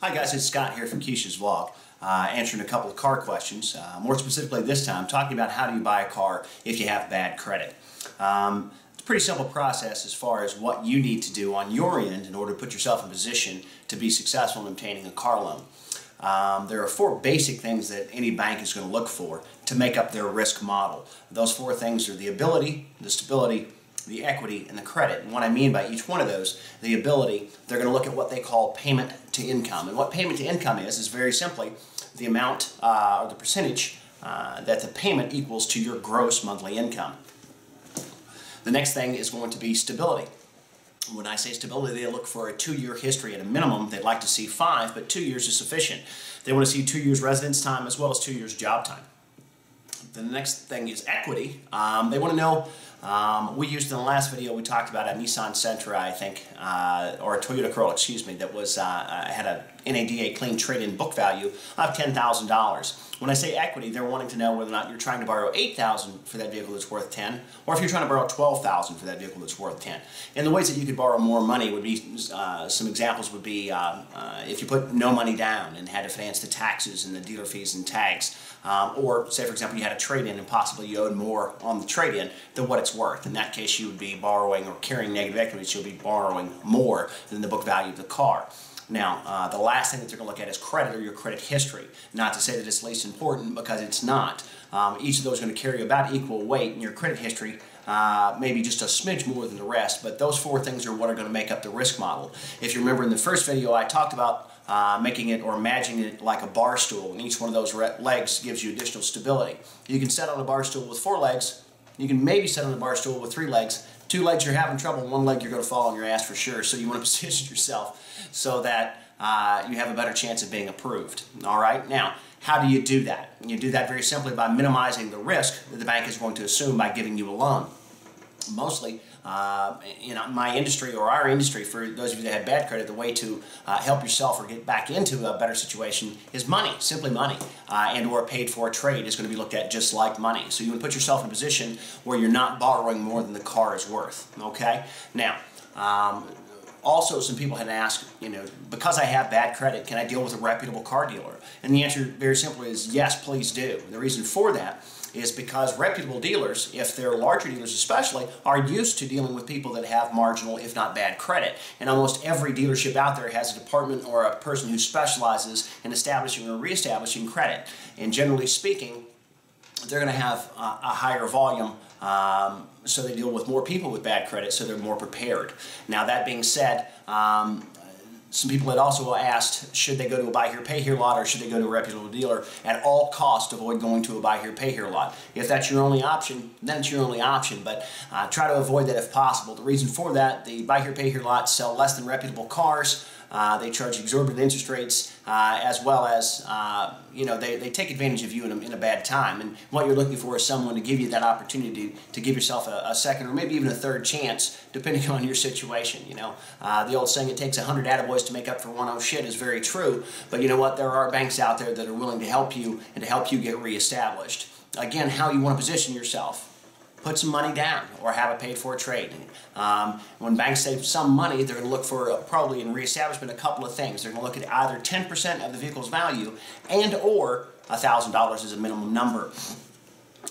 Hi guys, it's Scott here from Kisha's Vlog, answering a couple of car questions. More specifically this time, talking about how do you buy a car if you have bad credit. It's a pretty simple process as far as what you need to do on your end in order to put yourself in position to be successful in obtaining a car loan. There are four basic things that any bank is going to look for to make up their risk model. Those four things are the ability, the stability, the equity, and the credit. And what I mean by each one of those, the ability, they're going to look at what they call payment to income. And what payment to income is very simply the amount or the percentage that the payment equals to your gross monthly income. The next thing is going to be stability. When I say stability, they look for a 2-year history at a minimum. They'd like to see 5, but 2 years is sufficient. They want to see 2 years residence time as well as 2 years job time. The next thing is equity. They want to know, we used in the last video, we talked about a Nissan Sentra, I think, or a Toyota Corolla, excuse me, that was had a NADA clean trade-in book value of $10,000. When I say equity, they're wanting to know whether or not you're trying to borrow $8,000 for that vehicle that's worth $10,000, or if you're trying to borrow $12,000 for that vehicle that's worth $10,000. And the ways that you could borrow more money would be, some examples would be if you put no money down and had to finance the taxes and the dealer fees and tags, or say for example you had a trade-in and possibly you owed more on the trade-in than what it's worth. In that case you would be borrowing or carrying negative equity, so you'll be borrowing more than the book value of the car. Now, the last thing that they're going to look at is credit or your credit history. Not to say that it's least important, because it's not. Each of those are going to carry about equal weight, and your credit history maybe just a smidge more than the rest, but those four things are what are going to make up the risk model. If you remember in the first video I talked about making it or imagining it like a bar stool, and each one of those legs gives you additional stability. You can sit on a bar stool with 4 legs, you can maybe sit on a bar stool with 3 legs, 2 legs you're having trouble, 1 leg you're going to fall on your ass for sure, so you want to position yourself so that you have a better chance of being approved. Alright, now how do you do that? You do that very simply by minimizing the risk that the bank is going to assume by giving you a loan. Mostly, in my industry or our industry, for those of you that have bad credit, the way to help yourself or get back into a better situation is money, simply money, and or paid for trade is going to be looked at just like money. So you want to put yourself in a position where you're not borrowing more than the car is worth. Okay? Now, also, some people had asked, because I have bad credit, can I deal with a reputable car dealer? And the answer very simply is yes, please do. And the reason for that is because reputable dealers, if they're larger dealers especially, are used to dealing with people that have marginal, if not bad credit. And almost every dealership out there has a department or a person who specializes in establishing or reestablishing credit. And generally speaking, they're going to have a higher volume, so they deal with more people with bad credit, so they're more prepared. Now that being said, some people had also asked, should they go to a buy here, pay here lot, or should they go to a reputable dealer? At all costs, avoid going to a buy here, pay here lot. If that's your only option, then it's your only option, but try to avoid that if possible. The reason for that, the buy here, pay here lots sell less than reputable cars. They charge exorbitant interest rates, as well as, they take advantage of you in a bad time. And what you're looking for is someone to give you that opportunity to give yourself a second or maybe even a third chance, depending on your situation. The old saying, it takes 100 attaboys to make up for 1 oh shit is very true. But you know what? There are banks out there that are willing to help you and to help you get reestablished. Again, how you want to position yourself. Put some money down or have a paid for trade. When banks save some money, they're going to look for probably in reestablishment a couple of things. They're going to look at either 10% of the vehicle's value and or $1,000 as a minimum number.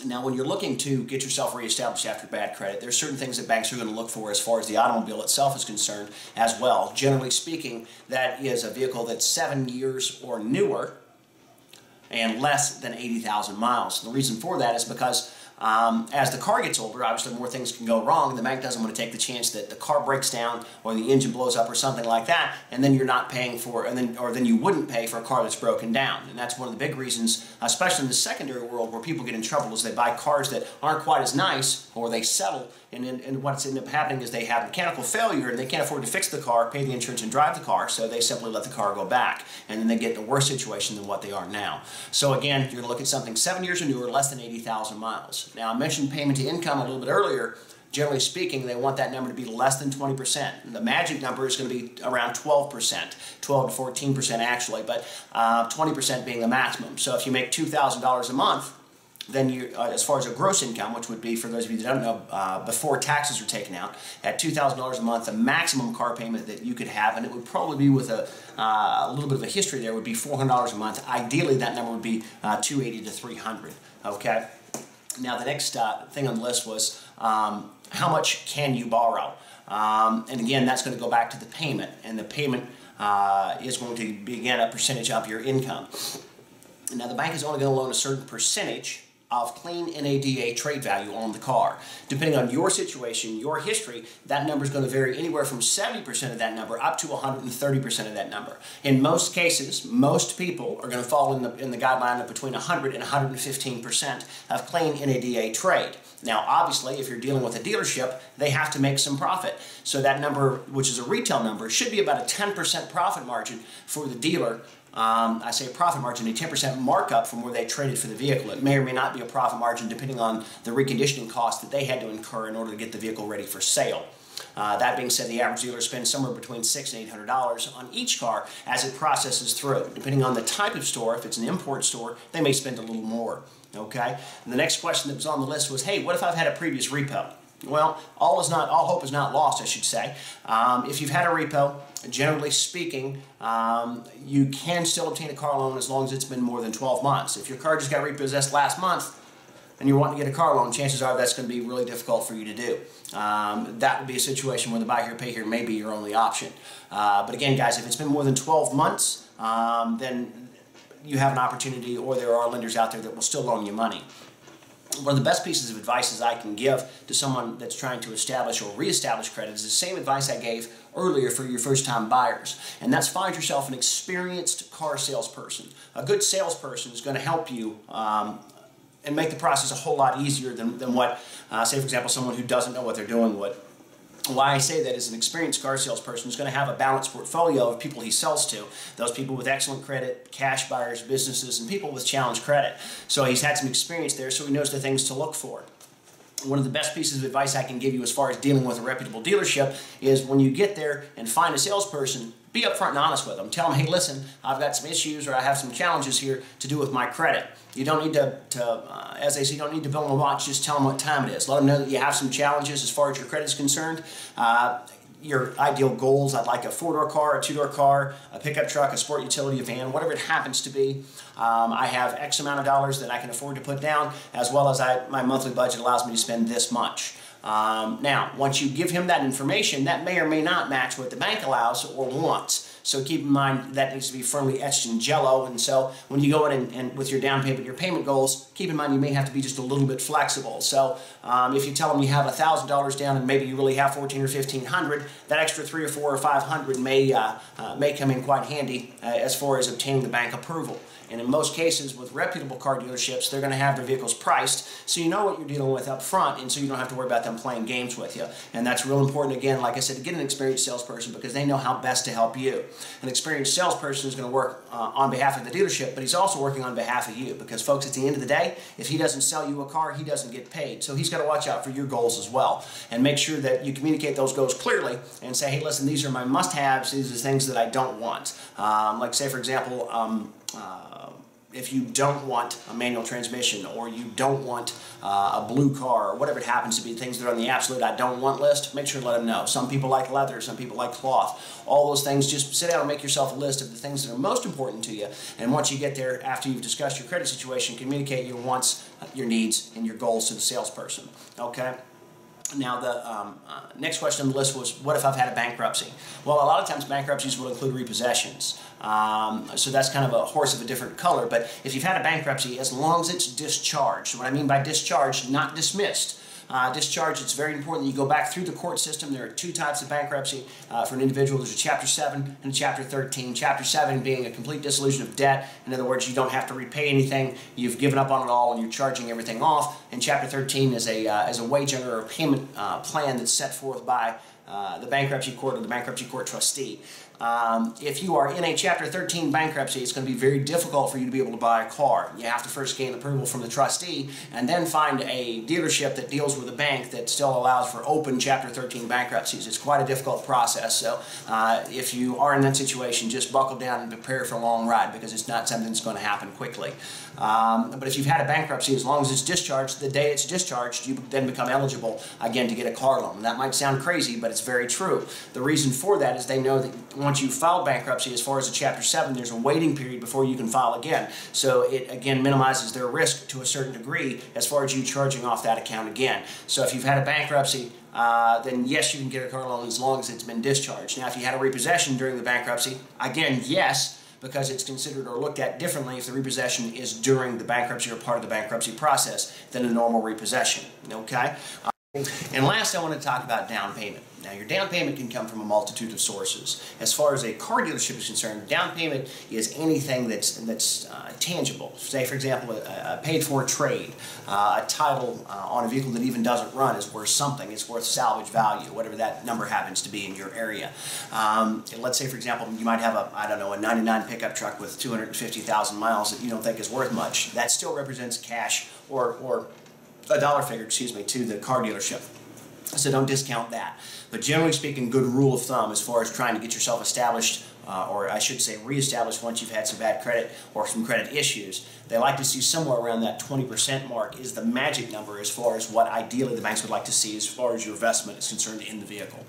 Now when you're looking to get yourself reestablished after bad credit, there's certain things that banks are going to look for as far as the automobile itself is concerned as well. Generally speaking, that is a vehicle that's 7 years or newer and less than 80,000 miles. The reason for that is because as the car gets older, obviously more things can go wrong, and the bank doesn't want to take the chance that the car breaks down or the engine blows up or something like that, and then you're not paying for, or then you wouldn't pay for a car that's broken down. And that's one of the big reasons, especially in the secondary world, where people get in trouble is they buy cars that aren't quite as nice, or they settle, and what's ended up happening is they have mechanical failure and they can't afford to fix the car, pay the insurance, and drive the car, so they simply let the car go back, and then they get in a worse situation than what they are now. So again, you're going to look at something 7 years or newer, less than 80,000 miles. Now, I mentioned payment to income a little bit earlier. Generally speaking, they want that number to be less than 20%. And the magic number is going to be around 12%, 12 to 14% actually, but 20% being the maximum. So if you make $2,000 a month, then you, as far as a gross income, which would be, for those of you that don't know, before taxes are taken out, at $2,000 a month, the maximum car payment that you could have, and it would probably be with a little bit of a history there, would be $400 a month. Ideally, that number would be $280 to $300. Okay. Now, the next thing on the list was how much can you borrow? And again, that's going to go back to the payment, and the payment is going to be, again, a percentage of your income. Now, the bank is only going to loan a certain percentage of clean NADA trade value on the car. Depending on your situation, your history, that number is going to vary anywhere from 70% of that number up to 130% of that number. In most cases, most people are going to fall in the guideline of between 100 and 115% of clean NADA trade. Now, obviously, if you're dealing with a dealership, they have to make some profit. So that number, which is a retail number, should be about a 10% profit margin for the dealer. I say profit margin, a 10% markup from where they traded for the vehicle. It may or may not be a profit margin depending on the reconditioning cost that they had to incur in order to get the vehicle ready for sale. That being said, the average dealer spends somewhere between $600 and $800 on each car as it processes through. Depending on the type of store, if it's an import store, they may spend a little more. Okay? And the next question that was on the list was, hey, what if I've had a previous repo? Well, all hope is not lost, I should say. If you've had a repo, generally speaking, you can still obtain a car loan as long as it's been more than 12 months. If your car just got repossessed last month and you're wanting to get a car loan, chances are that's going to be really difficult for you to do. That would be a situation where the buy here, pay here may be your only option. But again, guys, if it's been more than 12 months, then you have an opportunity, or there are lenders out there that will still loan you money. One of the best pieces of advice I can give to someone that's trying to establish or reestablish credit is the same advice I gave earlier for your first-time buyers, and that's find yourself an experienced car salesperson. A good salesperson is going to help you and make the process a whole lot easier than what, say for example, someone who doesn't know what they're doing would. Why I say that is an experienced car salesperson is going to have a balanced portfolio of people he sells to. Those people with excellent credit, cash buyers, businesses, and people with challenged credit. So he's had some experience there, so he knows the things to look for. One of the best pieces of advice I can give you as far as dealing with a reputable dealership is when you get there and find a salesperson, be upfront and honest with them. Tell them, hey, listen, I've got some issues or I have some challenges here to do with my credit. You don't need to as they say, you don't need to bill them a watch, just tell them what time it is. Let them know that you have some challenges as far as your credit is concerned. Your ideal goals, I'd like a 4-door car, a 2-door car, a pickup truck, a sport utility, a van, whatever it happens to be. I have X amount of dollars that I can afford to put down, as well as my monthly budget allows me to spend this much. Now, once you give him that information, that may or may not match what the bank allows or wants. So keep in mind that needs to be firmly etched in jello, and so when you go in and with your down payment, your payment goals, keep in mind you may have to be just a little bit flexible. So if you tell them you have $1,000 down and maybe you really have $1,400 or $1,500, that extra $300 or $400 or $500 may come in quite handy as far as obtaining the bank approval. And in most cases, with reputable car dealerships, they're going to have their vehicles priced, so you know what you're dealing with up front, and so you don't have to worry about them playing games with you. And that's real important, again, like I said, to get an experienced salesperson because they know how best to help you. An experienced salesperson is going to work on behalf of the dealership, but he's also working on behalf of you because, folks, at the end of the day, if he doesn't sell you a car, he doesn't get paid. So he's got to watch out for your goals as well and make sure that you communicate those goals clearly and say, hey, listen, these are my must-haves, these are the things that I don't want. Like, say, for example, if you don't want a manual transmission or you don't want a blue car or whatever it happens to be, things that are on the absolute I don't want list, make sure to let them know. Some people like leather, some people like cloth. All those things, just sit down and make yourself a list of the things that are most important to you. And once you get there, after you've discussed your credit situation, communicate your wants, your needs, and your goals to the salesperson. Okay? Now, the next question on the list was, what if I've had a bankruptcy? Well, a lot of times bankruptcies will include repossessions. So that's kind of a horse of a different color. But if you've had a bankruptcy, as long as it's discharged, what I mean by discharged, not dismissed. Discharge, it's very important that you go back through the court system. There are two types of bankruptcy for an individual. There's a Chapter 7 and a Chapter 13. Chapter 7 being a complete dissolution of debt. In other words, you don't have to repay anything. You've given up on it all and you're charging everything off. And Chapter 13 is a wage under or payment plan that's set forth by the bankruptcy court or the bankruptcy court trustee. if you are in a Chapter 13 bankruptcy, it's going to be very difficult for you to be able to buy a car. You have to first gain approval from the trustee and then find a dealership that deals with a bank that still allows for open Chapter 13 bankruptcies. It's quite a difficult process, so if you are in that situation, just buckle down and prepare for a long ride, because it's not something that's going to happen quickly. But if you've had a bankruptcy, as long as it's discharged, the day it's discharged, you then become eligible again to get a car loan. That might sound crazy, but it's very true. The reason for that is they know that once you file bankruptcy, as far as a Chapter 7, there's a waiting period before you can file again. So it again minimizes their risk to a certain degree as far as you charging off that account again. So if you've had a bankruptcy, then yes, you can get a car loan as long as it's been discharged. Now, if you had a repossession during the bankruptcy, again, yes, because it's considered or looked at differently if the repossession is during the bankruptcy or part of the bankruptcy process than a normal repossession. Okay? And last, I want to talk about down payment. Now, your down payment can come from a multitude of sources. As far as a car dealership is concerned, down payment is anything that's tangible. Say, for example, a paid-for trade, a title on a vehicle that even doesn't run is worth something. It's worth salvage value, whatever that number happens to be in your area. Let's say, for example, you might have a 99 pickup truck with 250,000 miles that you don't think is worth much. That still represents cash or a dollar figure, to the car dealership. So don't discount that. But generally speaking, good rule of thumb as far as trying to get yourself established, or I should say reestablished once you've had some bad credit or some credit issues, they like to see somewhere around that 20% mark is the magic number as far as what ideally the banks would like to see as far as your investment is concerned in the vehicle.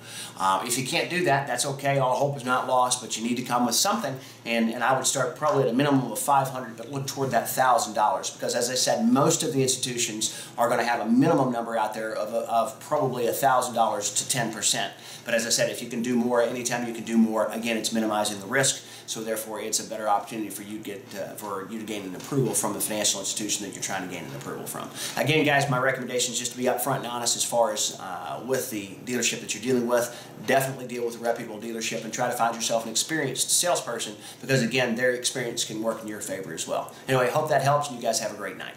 If you can't do that, that's okay. All hope is not lost, but you need to come with something, and I would start probably at a minimum of $500, but look toward that $1,000, because as I said, most of the institutions are going to have a minimum number out there of probably $1,000 to 10%. But as I said, if you can do more, anytime you can do more, again, it's minimizing the risk, so therefore it's a better opportunity for you to gain an approval from the financial institution that you're trying to gain an approval from. Again, guys, my recommendation is just to be upfront and honest as far as with the dealership that you're dealing with. Definitely deal with a reputable dealership and try to find yourself an experienced salesperson, because again, their experience can work in your favor as well. Anyway, I hope that helps, and you guys have a great night.